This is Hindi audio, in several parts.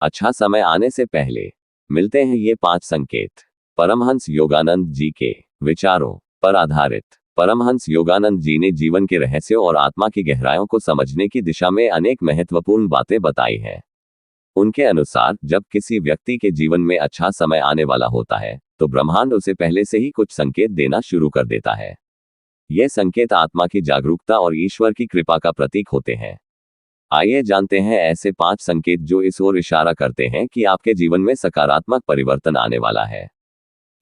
अच्छा समय आने से पहले मिलते हैं ये 5 संकेत। परमहंस योगानंद जी के विचारों पर आधारित। परमहंस योगानंद जी ने जीवन के रहस्यों और आत्मा की गहराइयों को समझने की दिशा में अनेक महत्वपूर्ण बातें बताई हैं। उनके अनुसार जब किसी व्यक्ति के जीवन में अच्छा समय आने वाला होता है, तो ब्रह्मांड उसे पहले से ही कुछ संकेत देना शुरू कर देता है। ये संकेत आत्मा की जागरूकता और ईश्वर की कृपा का प्रतीक होते हैं। आइए जानते हैं ऐसे 5 संकेत जो इस ओर इशारा करते हैं कि आपके जीवन में सकारात्मक परिवर्तन आने वाला है।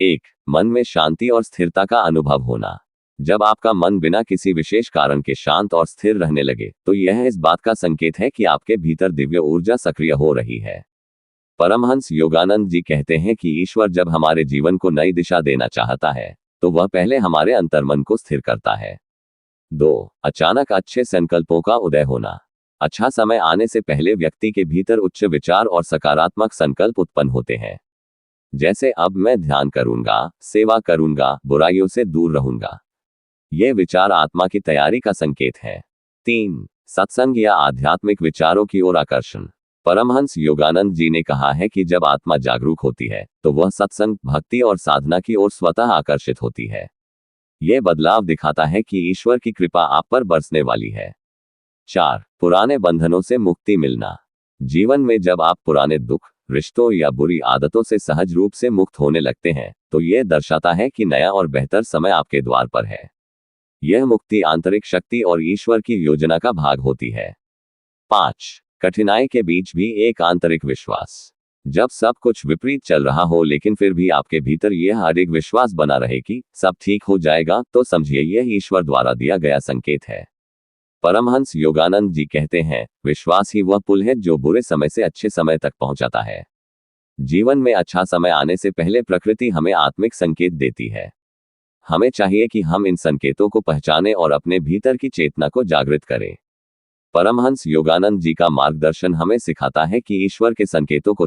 1. मन में शांति और स्थिरता का अनुभव होना। जब आपका मन बिना किसी विशेष कारण के शांत और स्थिर रहने लगे, तो यह इस बात का संकेत है कि आपके भीतर दिव्य ऊर्जा सक्रिय हो रही है। परमहंस योगानंद जी कहते हैं कि ईश्वर जब हमारे जीवन को नई दिशा देना चाहता है, तो वह पहले हमारे अंतर्मन को स्थिर करता है। 2. अचानक अच्छे संकल्पों का उदय होना। अच्छा समय आने से पहले व्यक्ति के भीतर उच्च विचार और सकारात्मक संकल्प उत्पन्न होते हैं। जैसे अब मैं ध्यान करूंगा, सेवा करूंगा, बुराइयों से दूर रहूंगा। ये विचार आत्मा की तैयारी का संकेत है। 3. सत्संग या आध्यात्मिक विचारों की ओर आकर्षण। परमहंस योगानंद जी ने कहा है कि जब आत्मा जागरूक होती है, तो वह सत्संग, भक्ति और साधना की ओर स्वतः आकर्षित होती है। यह बदलाव दिखाता है कि ईश्वर की कृपा आप पर बरसने वाली है। 4. पुराने बंधनों से मुक्ति मिलना। जीवन में जब आप पुराने दुख, रिश्तों या बुरी आदतों से सहज रूप से मुक्त होने लगते हैं, तो यह दर्शाता है कि नया और बेहतर समय आपके द्वार पर है। यह मुक्ति आंतरिक शक्ति और ईश्वर की योजना का भाग होती है। 5. कठिनाई के बीच भी एक आंतरिक विश्वास। जब सब कुछ विपरीत चल रहा हो लेकिन फिर भी आपके भीतर यह अडिग विश्वास बना रहे कि सब ठीक हो जाएगा, तो समझिए यह ईश्वर द्वारा दिया गया संकेत है। परमहंस योगानंद जी कहते हैं, विश्वास ही वह पुल है जो बुरे समय से अच्छे समय तक पहुंचाता है। जीवन में अच्छा समय आने से पहले प्रकृति हमें आत्मिक संकेत देती है। हमें चाहिए कि हम इन संकेतों को पहचानें और अपने भीतर की चेतना को जागृत करें। परमहंस योगानंद जी का मार्गदर्शन हमें सिखाता है कि ईश्वर के संकेतों को